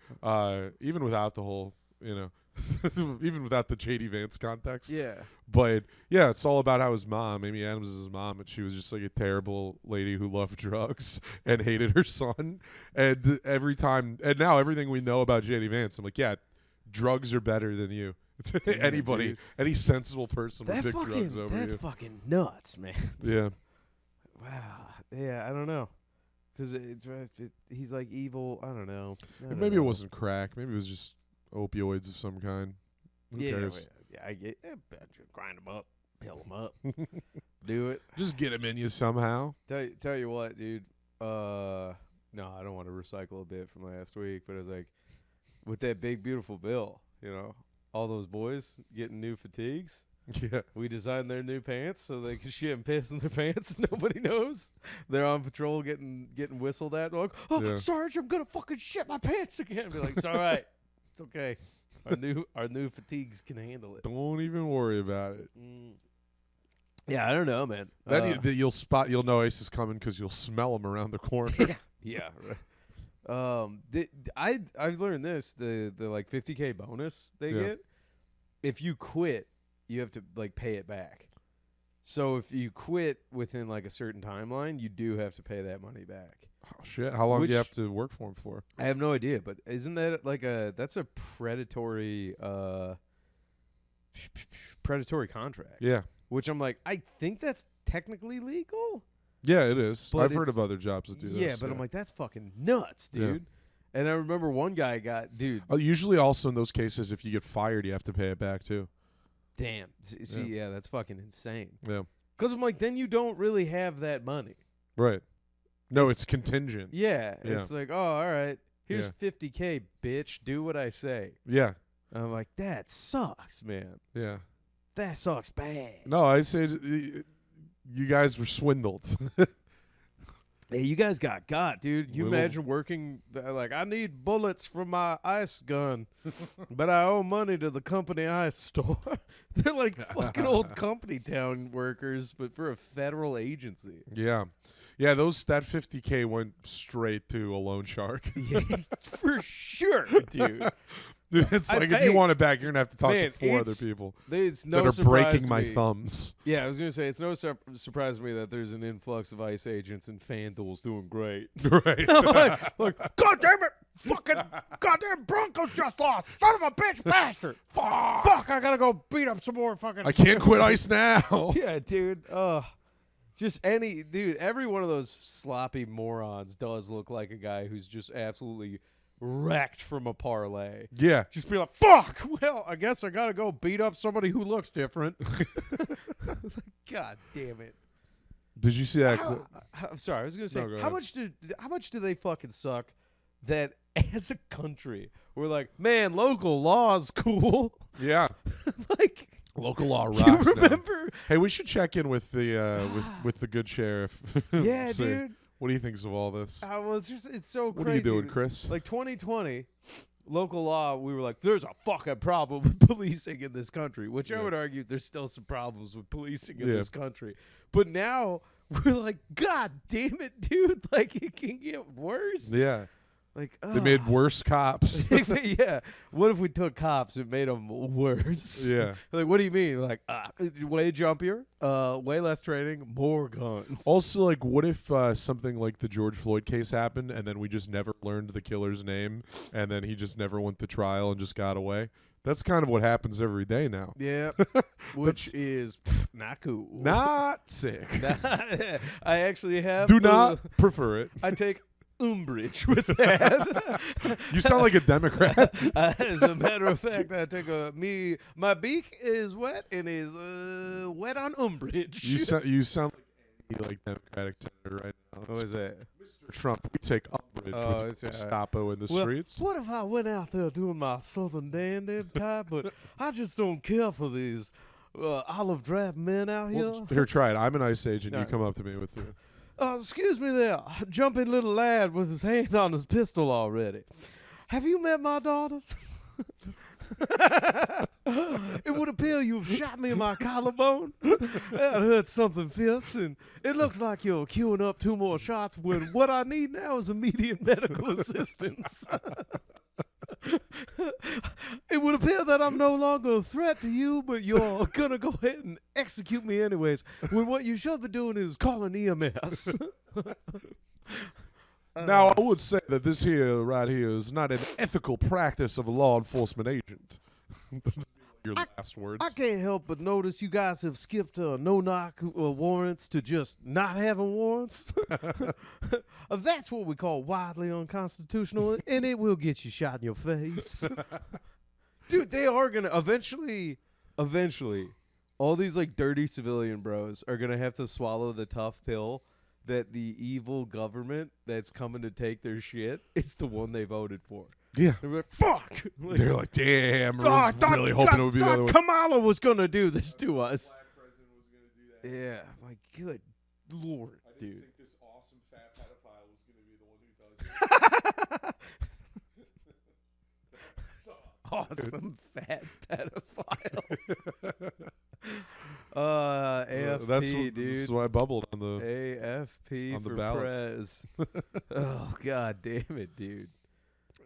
Even without the whole, even without the J.D. Vance context. Yeah. But, yeah, it's all about how his mom, Amy Adams is his mom, and she was just like a terrible lady who loved drugs and hated her son. And now everything we know about J.D. Vance, I'm like, yeah, drugs are better than you. Anybody, dude. any sensible person would pick drugs over That's you. fucking nuts, man. Yeah. Wow. Yeah, I don't know. Because he's like evil. I don't know. Maybe it wasn't crack. Maybe it was just opioids of some kind. Who cares? I get grind them up, pill them up, do it. Just get them in you somehow. Tell you what, dude. No, I don't want to recycle a bit from last week, but it was like with that big beautiful bill, all those boys getting new fatigues. Yeah. We designed their new pants so they can shit and piss in their pants. Nobody knows. They're on patrol getting whistled at. They're like, Yeah. Sarge, I'm gonna fucking shit my pants again. Be like, it's all right. It's okay. Our new fatigues can handle it. Don't even worry about it. Yeah, I don't know, man. You'll know Ace is coming because you'll smell him around the corner. Yeah. Right. I've learned this, the like 50K bonus they get. If you quit, you have to like pay it back. So if you quit within like a certain timeline, you do have to pay that money back. Oh, shit. How long do you have to work for him for? I have no idea, but isn't that like that's a predatory contract? Yeah. Which I'm like, I think that's technically legal. Yeah, it is. But I've heard of other jobs that do this. Yeah, but I'm like, that's fucking nuts, dude. Yeah. And I remember one guy usually also in those cases, if you get fired, you have to pay it back too. Damn. See, that's fucking insane. Yeah. Because I'm like, then you don't really have that money. Right. No, it's contingent. Yeah. It's like, oh, all right. Here's 50K, bitch. Do what I say. Yeah. And I'm like, that sucks, man. Yeah. That sucks bad. No, I say you guys were swindled. Hey, you guys got, dude. You imagine working, like, I need bullets for my ice gun, but I owe money to the company ice store. They're like fucking old company town workers, but for a federal agency. Yeah. Yeah, that 50K went straight to a loan shark. Yeah, for sure, dude. It's like if you want it back, you're gonna have to talk to 4 other people that are breaking my thumbs. Yeah, I was gonna say it's no surprise to me that there's an influx of ICE agents and FanDuel's doing great. Right? like, God damn it, fucking goddamn Broncos just lost, son of a bitch, bastard. Fuck, I gotta go beat up some more fucking. I can't quit ice now. Yeah, dude. Just every one of those sloppy morons does look like a guy who's just absolutely wrecked from a parlay. Yeah. Just be like, fuck, well, I guess I gotta go beat up somebody who looks different. God damn it. Did you see that? I'm sorry, I was gonna say, No, go how much do they fucking suck that as a country we're like, man, local law's cool. Yeah. Like, local law rocks. you remember? Now. Hey, we should check in with the with the good sheriff. Yeah, See, dude. What do you think of all this? Well, it's so crazy. What are you doing, Chris? Like 2020, local law, we were like, there's a fucking problem with policing in this country, which I would argue there's still some problems with policing in this country. But now we're like, God damn it, dude. Like, it can get worse. Yeah. Like, they made worse cops. Yeah. What if we took cops and made them worse? Yeah. Like, what do you mean? Like, way jumpier, way less training, more guns. Also, like, what if something like the George Floyd case happened and then we just never learned the killer's name and then he just never went to trial and just got away? That's kind of what happens every day now. Yeah. Which is not cool. Not sick. I actually have. Do not prefer it. I take umbrage with that. You sound like a Democrat. As a matter of fact, I take my beak is wet and is wet on umbrage. You sound like Democratic senator right now. What is that? Mr. Trump, we take umbrage image Oh, with it's all right. Gestapo in the Well, streets. what if I went out there doing my southern dandy type, but I just don't care for these olive drab men out here? Well, here, try it. I'm an ICE agent. You Alright. come up to me with the. Excuse me there, jumping little lad with his hand on his pistol already. Have you met my daughter? It would appear you've shot me in my collarbone. That hurts something fierce, and it looks like you're queuing up 2 more shots when what I need now is immediate medical assistance. It would appear that I'm no longer a threat to you, but you're gonna go ahead and execute me anyways, when what you should be doing is calling EMS. Now, I would say that this here, right here, is not an ethical practice of a law enforcement agent. Your last words. I can't help but notice you guys have skipped no-knock warrants to just not having warrants. That's what we call widely unconstitutional, and it will get you shot in your face. Dude, they are going to eventually, all these like dirty civilian bros are going to have to swallow the tough pill that the evil government that's coming to take their shit is the one they voted for. Yeah. They're like, fuck! They're like, damn, I was really hoping it would be the other one. Kamala was going to do this to us. Yeah, my good lord, dude. think this awesome fat pedophile was going to be the one who does it. Awesome fat pedophile. AFP, That's dude. This is why I bubbled on the. AFP on the for ballot. Prez. Oh, god damn it, dude.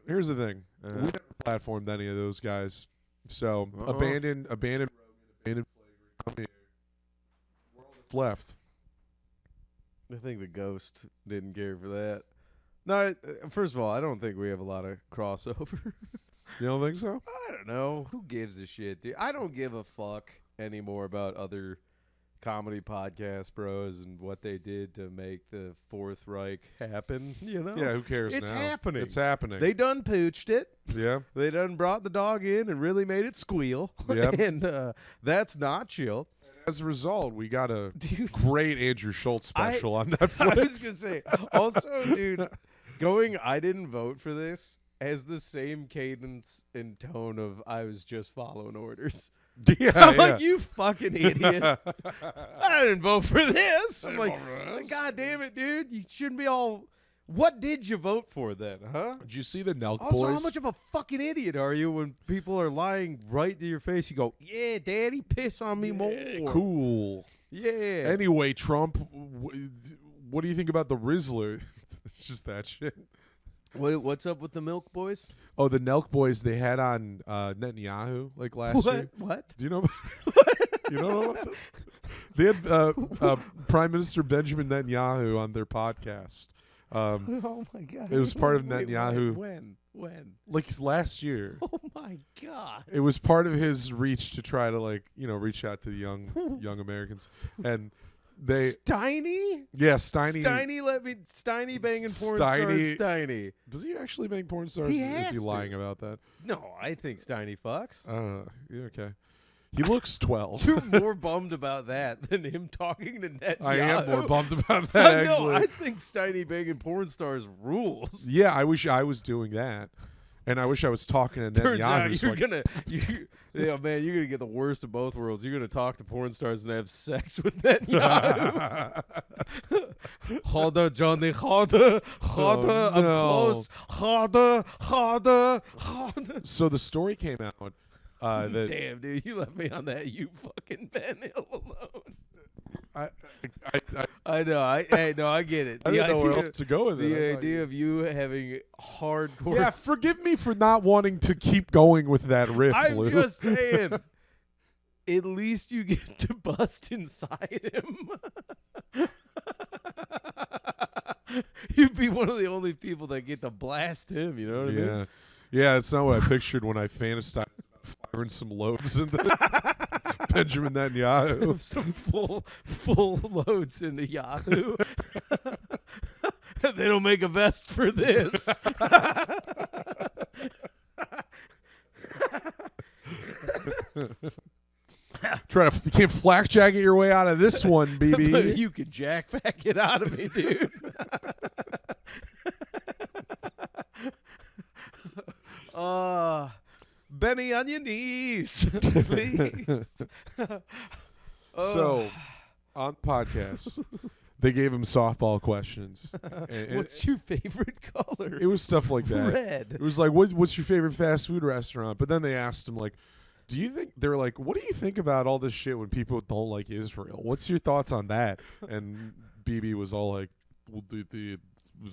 Here's the thing: we never platformed any of those guys. So abandoned flagrant, abandoned come here. World that's left. I think the ghost didn't care for that. No, first of all, I don't think we have a lot of crossover. You don't think so? I don't know. Who gives a shit, dude? I don't give a fuck anymore about other comedy podcast bros and what they did to make the Fourth Reich happen. You know? Yeah, who cares It's now? happening. It's happening. They done pooched it. Yeah. They done brought the dog in and really made it squeal. Yep. And that's not chill. As a result, we got a Dude, great Andrew Schultz special on Netflix. I was going to say, also, dude, I didn't vote for this has the same cadence and tone of I was just following orders. Yeah, I'm yeah. like, you fucking idiot. I didn't vote for this. I'm like, God damn it, dude. You shouldn't be all. What did you vote for then, huh? Did you see the Nelk Also, boys? how much of a fucking idiot are you when people are lying right to your face? You go, yeah, daddy, piss on me more. Cool. Yeah. Anyway, Trump, what do you think about the Rizzler? It's just that shit. What's up with the Milk Boys? Oh, the Nelk boys, they had on Netanyahu like last year. What? Do you know? You don't know about this? They had Prime Minister Benjamin Netanyahu on their podcast. Oh my God! It was part of Wait, Netanyahu. When? Like last year. Oh my God! It was part of his reach to try to reach out to the young Americans, and they Steiny. yeah Steiny Steiny banging porn Steiny- stars. Steiny. Does he actually bang porn stars? He Is has he to. lying about that? No, I think Steiny fucks. Yeah, okay. He looks 12. You're more bummed about that than him talking to Netanyahu. I am more bummed about that. I know. Actually, I think Steiny banging porn stars rules. yeah. I wish I was doing that, and I wish I was talking to Turns out Netanyahu. you're gonna get the worst of both worlds. You're gonna talk to porn stars and have sex with Netanyahu. Harder, Johnny, harder, I'm no. close, harder. So the story came out that Damn, dude, you left me on that you fucking Ben Hill alone. I know, I get it. I didn't know where else to go with it. I The thought idea of you having hardcore. Yeah, forgive me for not wanting to keep going with that riff, I'm Lou. just saying. At least you get to bust inside him. You'd be one of the only people that get to blast him. You know what I mean? Yeah, that's not what I pictured when I fantasized about firing some loads into Benjamin Netanyahu. Some full loads into Yahoo. They don't make a vest for this. You can't flak jacket your way out of this one, But BB. you can jackpack it out of me, dude. Benny on your knees, please. So, on podcast, they gave him softball questions. And What's your favorite color? it was stuff like that. Red. It was like, what's your favorite fast food restaurant? But then they asked him, like, do you think, they were like, what do you think about all this shit when people don't like Israel? What's your thoughts on that? And BB was all like, well,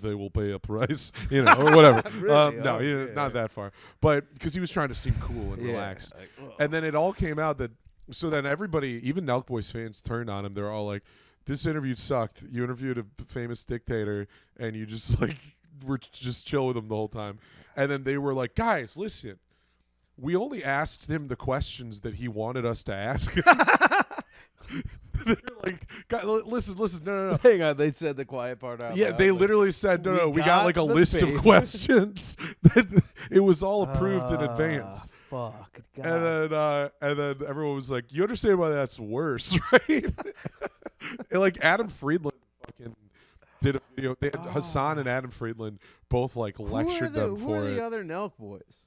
they will pay a price, or whatever. Really? No, Yeah. not that far. But because he was trying to seem cool and relaxed. Like, And then it all came out that, so then everybody, even Nelk Boys fans, turned on him. They're all like, this interview sucked. You interviewed a famous dictator, and you just, like, were just chill with him the whole time. And then they were like, guys, listen. We only asked him the questions that he wanted us to ask. They're like, listen, no. hang on, they said the quiet part out Yeah, loud, they but literally said, no, we got like a the list of papers. questions. It was all approved in advance. Fuck. And then everyone was like, you understand why that's worse, right? And like Adam Friedland fucking did a video. They had Hassan and Adam Friedland both like lectured them who for are it. the other Nelk boys?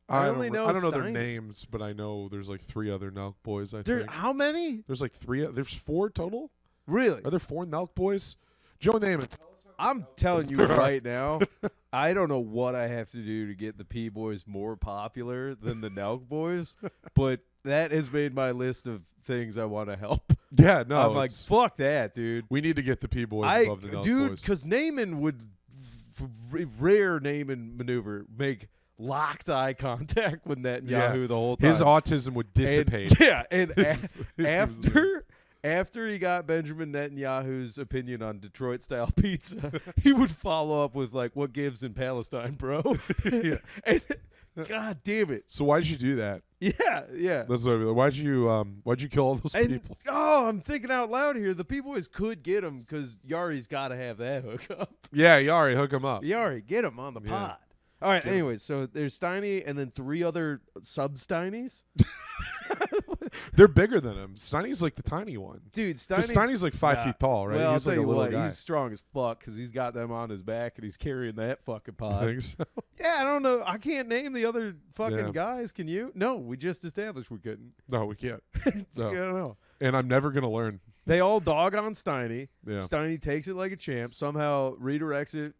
I only know I don't know their Steiny. names, but I know there's like 3 other Nelk boys. I There, think how many? there's like 3. There's 4 total. Really? Are there 4 Nelk boys? Joe Namath. I'm telling you right now, I don't know what I have to do to get the P boys more popular than the Nelk boys, but that has made my list of things I want to help. Yeah, no. I'm like, fuck that, dude. we need to get the P boys above the Nelk Dude, boys. because Naaman would rare Naaman maneuver make locked eye contact with Netanyahu the whole time. His autism would dissipate. And after he got Benjamin Netanyahu's opinion on Detroit style pizza, he would follow up with like, "What gives in Palestine, bro?" Yeah. And, God damn it! So why'd you do that? Yeah. That's what I mean. Why'd you kill all those And people? I'm thinking out loud here. The P-boys could get him because Yari's got to have that hookup. Yeah, Yari, hook him up. Yari, get him on the Yeah. pod. All right. Get 'em. Anyways, so there's Steiny and then 3 other sub-Steinies. They're bigger than him. Steiny's like the tiny one. Dude, Because Steiny's like 5 feet tall, right? Well, He's I'll like tell a you little what, guy. he's strong as fuck because he's got them on his back and he's carrying that fucking pod. Thanks. Yeah, I don't know. I can't name the other fucking Yeah. guys. Can you? No, we just established we couldn't. No, we can't. No. I don't know. And I'm never gonna learn. They all dog on Steiny. Yeah. Steiny takes it like a champ. Somehow redirects it.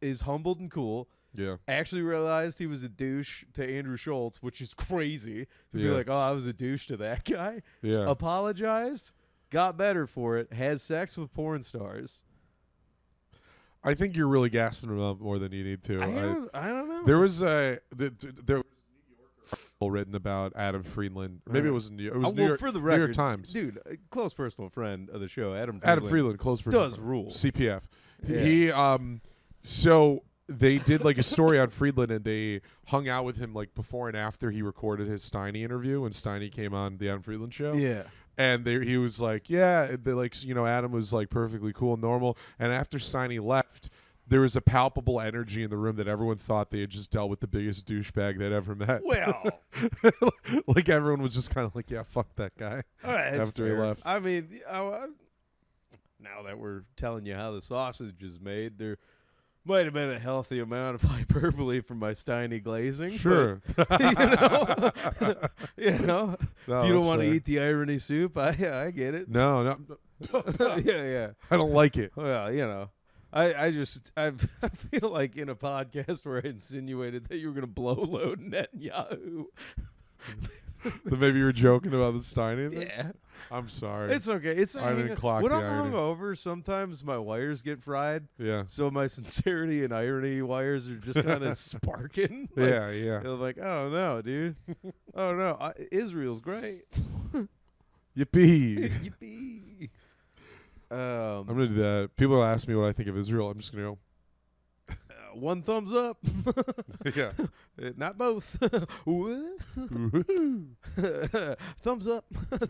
Is humbled and cool. Yeah. Actually realized he was a douche to Andrew Schultz, which is crazy. To be Yeah. like, oh, I was a douche to that guy. Yeah. Apologized. Got better for it. Has sex with porn stars. I think you're really gassing him up more than you need to. I don't know. There was there was a New Yorker article written about Adam Friedland. Maybe it was in New York. It was New well, York, for the New record, York Times. dude, a close personal friend of the show, Adam Adam Friedland, close person. does rule. CPF. Yeah. He so they did like a story on Friedland, and they hung out with him like before and after he recorded his Steiny interview when Steiny came on the Adam Friedland show. Yeah. And he was like, yeah, they like, Adam was like perfectly cool and normal. And after Steiny left, there was a palpable energy in the room that everyone thought they had just dealt with the biggest douchebag they'd ever met. Well, Like everyone was just kind of like, yeah, fuck that guy. all right, that's After he fair. left. I mean, now that we're telling you how the sausage is made, there might have been a healthy amount of hyperbole from my Steiny glazing. Sure. but, you know, No, if you don't that's want to fair. eat the irony soup, I get it. No. Yeah. I don't like it. Well, you know, I feel like in a podcast where I insinuated that you were going to blow load Netanyahu. That maybe you were joking about the Steiny thing? Yeah. I'm sorry. It's okay. It's I didn't clock when the I'm irony. hungover, sometimes my wires get fried. Yeah. So my sincerity and irony wires are just kind of sparking. Like, Yeah. I'm like, oh no, dude. Oh no, Israel's great. Yippee. Yippee. I'm going to do that. People ask me what I think of Israel. I'm just going to One thumbs up. go, yeah. Not both. What? Thumbs up.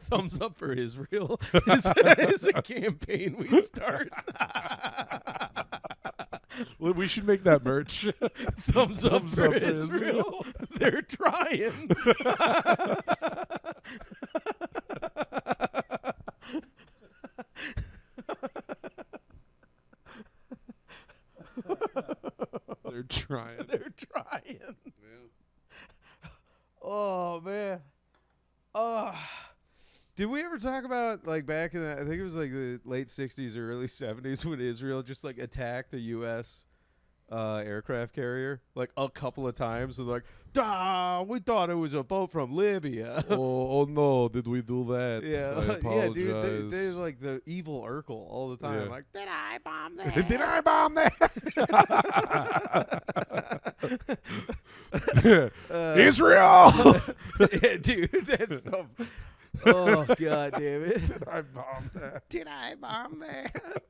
Thumbs up for Israel. Is a campaign we start. Well, we should make that merch. Thumbs up Thumbs for up for Israel. They're trying. They're trying. They're trying. Oh man. Oh. Did we ever talk about like back in the, I think it was like the late 60s or early 70s when Israel just like attacked the U.S. Aircraft carrier like a couple of times and like, we thought it was a boat from Libya. oh no, did we do that? Yeah, I yeah, dude. apologize. They like the evil Urkel all the time. Yeah. Like, did I bomb that? Did I bomb that? Israel! Yeah, dude, that's so. Oh god damn it! Did I bomb that? Did I bomb that?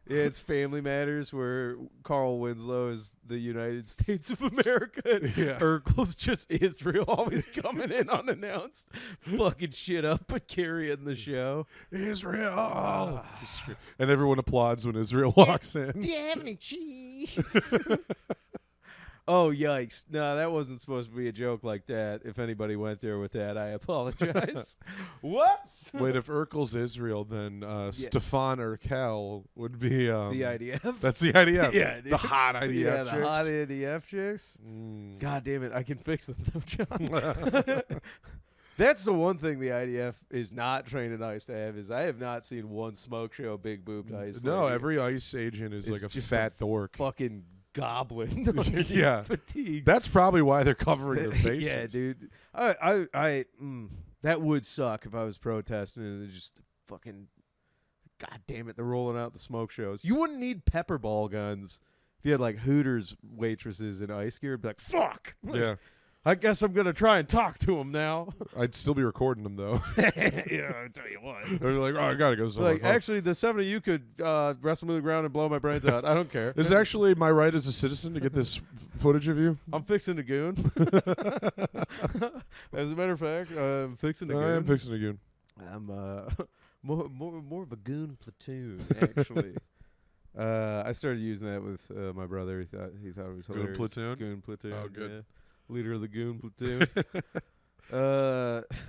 Yeah, it's Family Matters where Carl Winslow is the United States of America. And Yeah. Urkel's just Israel, always coming in unannounced, fucking shit up, but carrying the show. Israel! And everyone applauds when Israel walks in. Do you have any cheese? Oh, yikes. No, that wasn't supposed to be a joke like that. If anybody went there with that, I apologize. Whoops. Wait, if Urkel's Israel, then Stefan Urkel would be... The IDF? That's the IDF. Yeah, dude. The hot IDF Yeah, chicks. the hot IDF chicks. God damn it. I can fix them, though, John. That's the one thing the IDF is not trained in ICE to have is I have not seen one smoke show big boobed ICE. No, lady. every ICE agent is It's like a just fat dork. Fucking goblin. Underneath Yeah. fatigue. That's probably why they're covering their faces. Yeah, dude. That would suck if I was protesting and just fucking, god damn it, they're rolling out the smoke shows. You wouldn't need pepper ball guns if you had like Hooters waitresses in ice gear. It'd be like, fuck. Yeah. I guess I'm gonna try and talk to him now. I'd still be recording them, though. Yeah, I'll tell you what. They're like, oh, I gotta go somewhere. Like, actually, the 7 of you could wrestle me to the ground and blow my brains out. I don't care. Is actually my right as a citizen to get this footage of you? I'm fixing the goon. As a matter of fact, I'm fixing the goon. I am fixing a goon. I'm more of a goon platoon, actually. I started using that with my brother. He thought it was Goon hilarious. platoon? Goon platoon. Oh, good. Yeah. Leader of the goon platoon.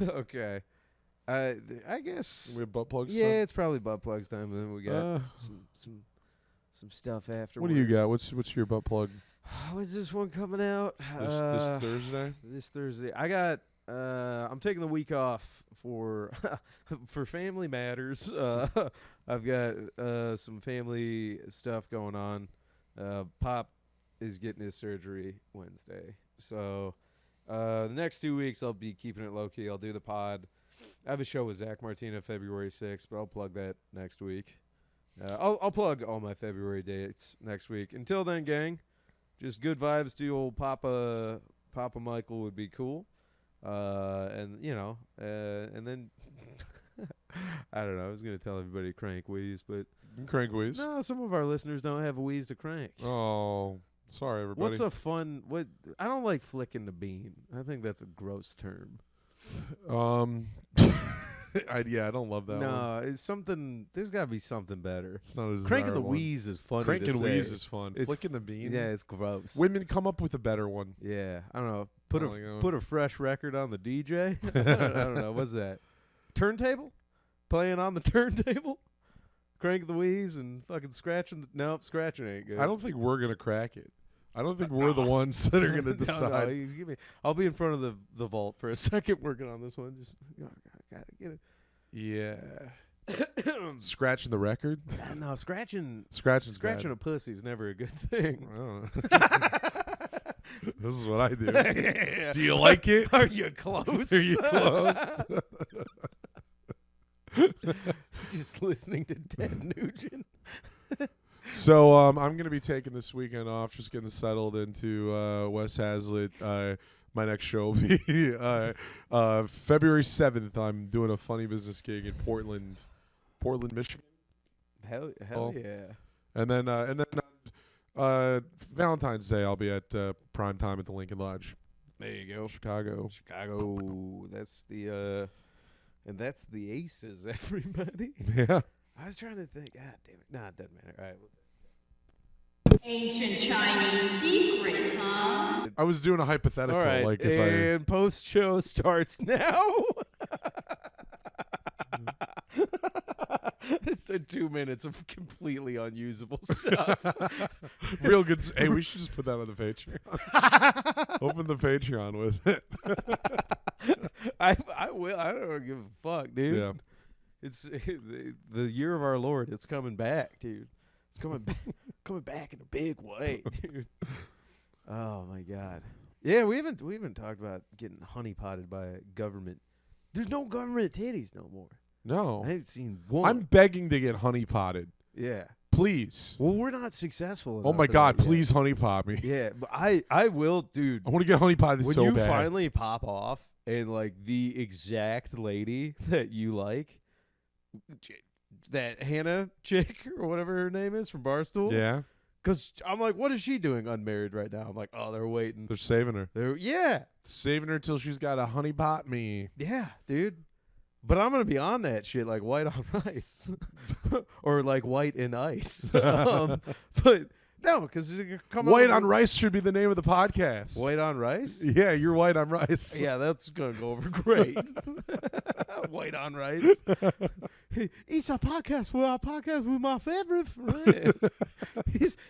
Okay. I guess. We have butt plugs. Yeah, it's probably butt plugs time. And then we got some stuff afterwards. What do you got? What's your butt plug? When's this one coming out? This Thursday? This Thursday. I got. I'm taking the week off for for Family Matters. I've got some family stuff going on. Pop is getting his surgery Wednesday, so the next 2 weeks I'll be keeping it low key. I'll do the pod. I have a show with Zach Martina February 6th, but I'll plug that next week. I'll plug all my February dates next week. Until then, gang, just good vibes to old Papa Michael would be cool. And then I don't know. I was gonna tell everybody to crank wheeze, but Crank wheeze. no, some of our listeners don't have a wheeze to crank. Oh, sorry, everybody. What's a fun? What I don't like flicking the bean. I think that's a gross term. I don't love that one. No, it's something. There's got to be something better. It's not a Cranking the desirable one. wheeze is funny. Cranking to wheeze say. is fun. It's Flicking the bean. Yeah, it's gross. Women come up with a better one. Yeah, I don't know. Put I like that a one. put a fresh record on the DJ. I don't know. What's that? Turntable? Playing on the turntable? Cranking the wheeze and fucking scratching. Nope, scratching ain't good. I don't think we're gonna crack it. I don't think we're the ones that are gonna decide. No, you give me, I'll be in front of the vault for a second working on this one. Just gotta get it. Yeah. Scratching the record. No, scratching Scratching a pussy is never a good thing. I don't know. This is what I do. Yeah. Do you like it? Are you close? Are you close? Just listening to Ted Nugent. So I'm going to be taking this weekend off, just getting settled into West Hazlitt. My next show will be February 7th. I'm doing a funny business gig in Portland, Michigan. Hell Oh. yeah. And then Valentine's Day, I'll be at prime time at the Lincoln Lodge, There you go. Chicago. That's the and that's the Aces, everybody. Yeah. I was trying to think. God damn it. Nah, it doesn't matter. All right. Ancient Chinese secret, huh? I was doing a hypothetical. All right. Like if I. And post show starts now. It's 2 minutes of completely unusable stuff. Real good. Hey, we should just put that on the Patreon. Open the Patreon with it. I will. I don't give a fuck, dude. Yeah. It's the year of our Lord. It's coming back, dude. It's coming back, coming back in a big way, dude. Oh my God. Yeah, we haven't talked about getting honeypotted by a government. There's no government titties no more. No. I haven't seen one. I'm begging to get honeypotted. Yeah. Please. Well, we're not successful enough. Oh my for God, that yet. please honeypot me. Yeah, but I will, dude. I want to get honeypotted When so you bad. finally pop off and like the exact lady that you like, that Hannah chick or whatever her name is from Barstool. Yeah. Because I'm like, what is she doing unmarried right now? I'm like, oh, they're waiting. They're saving her. Yeah, Saving her till she's got a honeypot me. yeah, dude. But I'm gonna be on that shit like white on rice, or like white in ice. But no, because White on Rice should be the name of the podcast. White on rice. Yeah, you're white on rice. Yeah, that's gonna go over great. White on rice. It's a podcast. Well, I podcast with my favorite friend.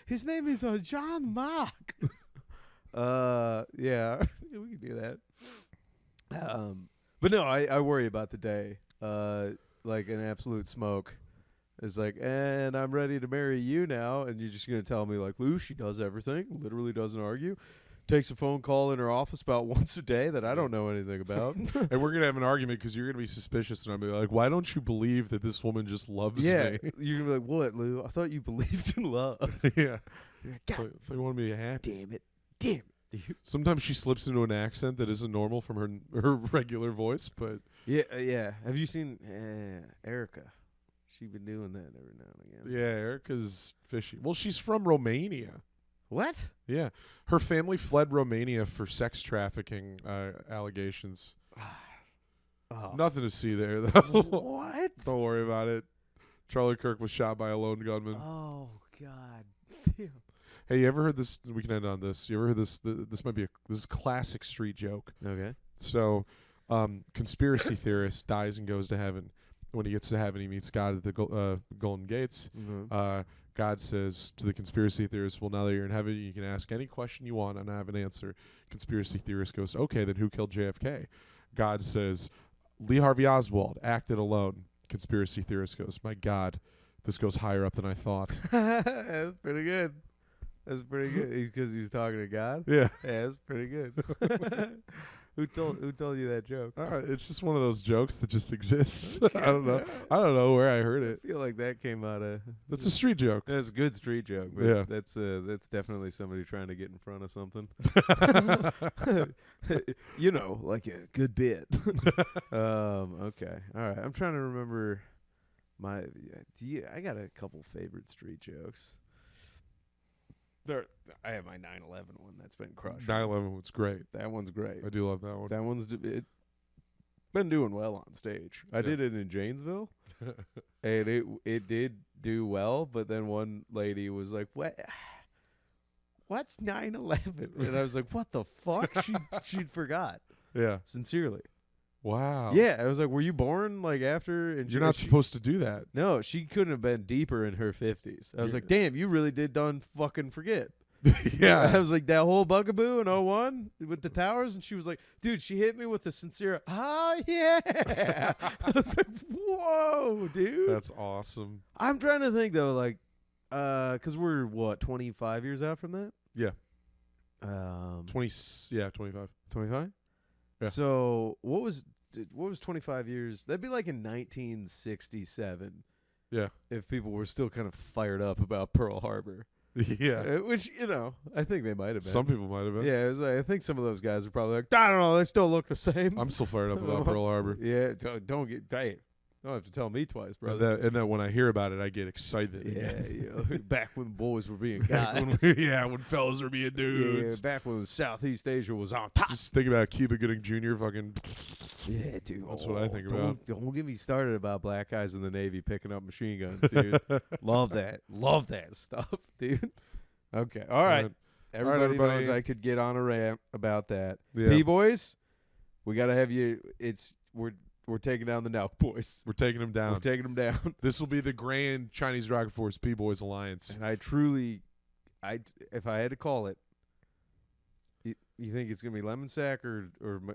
His name is John Mark. Yeah, we can do that. But no, I worry about the day. Like an absolute smoke. It's like, and I'm ready to marry you now, and you're just gonna tell me like, Lou, she does everything, literally doesn't argue, takes a phone call in her office about once a day that I don't know anything about. And we're gonna have an argument because you're gonna be suspicious, and I'm gonna be like, why don't you believe that this woman just loves Yeah, me? you're gonna be like, what, Lou? I thought you believed in love. Yeah. God They want me to be happy. damn it, dude. Sometimes she slips into an accent that isn't normal from her regular voice, but Yeah. Have you seen Erica? She been doing that every now and again. yeah, Erica's fishy. Well, she's from Romania. What? Yeah, her family fled Romania for sex trafficking allegations. Oh. Nothing to see there, though. What? Don't worry about it. Charlie Kirk was shot by a lone gunman. Oh God. Damn. Hey, you ever heard this? We can end on this. You ever heard this? This might be this is a classic street joke. Okay. So, conspiracy theorist dies and goes to heaven. When he gets to heaven, he meets God at the Golden Gates. Mm-hmm. God says to the conspiracy theorist, well, now that you're in heaven, you can ask any question you want and I have an answer. Conspiracy theorist goes, okay, then who killed JFK? God says, Lee Harvey Oswald acted alone. Conspiracy theorist goes, my God, this goes higher up than I thought. That's pretty good. That's pretty good because he was talking to God. Yeah. Yeah, that's pretty good. Who told you that joke? It's just one of those jokes that just exists. I don't know. I don't know where I heard it. I feel like that came out of. That's a street joke. That's a good street joke. But Yeah. That's definitely somebody trying to get in front of something. You know, like a good bit. Okay. All right. I'm trying to remember I got a couple favorite street jokes. I have my 9/11 one that's been crushed. 9/11 was great. That one's great. I do love that one. That one's been doing well on stage. I did it in Janesville, and it did do well. But then one lady was like, "What? What's 9/11?" And I was like, "What the fuck?" She'd forgot. Yeah. Sincerely. Wow. Yeah, I was like, "Were you born like after?" And You're not supposed to do that. No, she couldn't have been deeper in her 50s. I was like, "Damn, you really did done fucking forget." Yeah. I was like, that whole bugaboo in 01 with the towers, and she was like, dude, she hit me with the sincere, yeah. I was like, whoa, dude. That's awesome. I'm trying to think, though, like, because we're, 25 years out from that? Yeah. 25? 25. Yeah. So what was 25 years? That'd be like in 1967. Yeah. If people were still kind of fired up about Pearl Harbor. Yeah. Which, I think they might have been. Some people might have been. Yeah, I think some of those guys are probably like, I don't know, they still look the same. I'm still fired up about Pearl Harbor. Yeah, don't have to tell me twice, And brother. that when I hear about it, I get excited. Yeah, back when boys were being Back guys. when fellas were being dudes. Yeah, back when Southeast Asia was on top. Just think about Cuba Gooding Jr. fucking. Yeah, dude. That's what I think about. Don't get me started about black guys in the Navy picking up machine guns, dude. Love that stuff, dude. Okay, all right. Everybody knows I could get on a rant about that. Yeah. P-boys, we got to have you. We're taking down the Nelk boys. We're taking them down. We're taking them down. This will be the grand Chinese Rocket Force P-Boys Alliance. And if I had to call it, you think it's going to be Lemon Sack or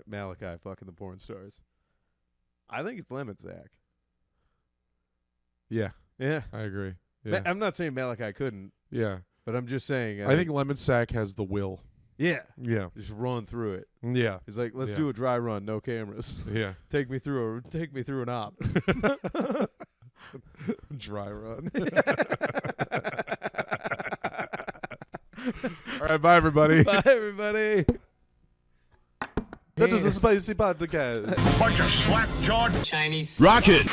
Malachi fucking the porn stars? I think it's Lemon Sack. Yeah, Yeah. I agree. Yeah, I'm not saying Malachi couldn't, yeah. but I'm just saying. I think Lemon Sack has the will. Yeah. Yeah, Just run through it. yeah, He's like, let's Yeah. do a dry run, no cameras. yeah. Take me through an op. Dry run. All right, bye everybody. Bye, everybody. That is a spicy podcast. Chinese Rocket.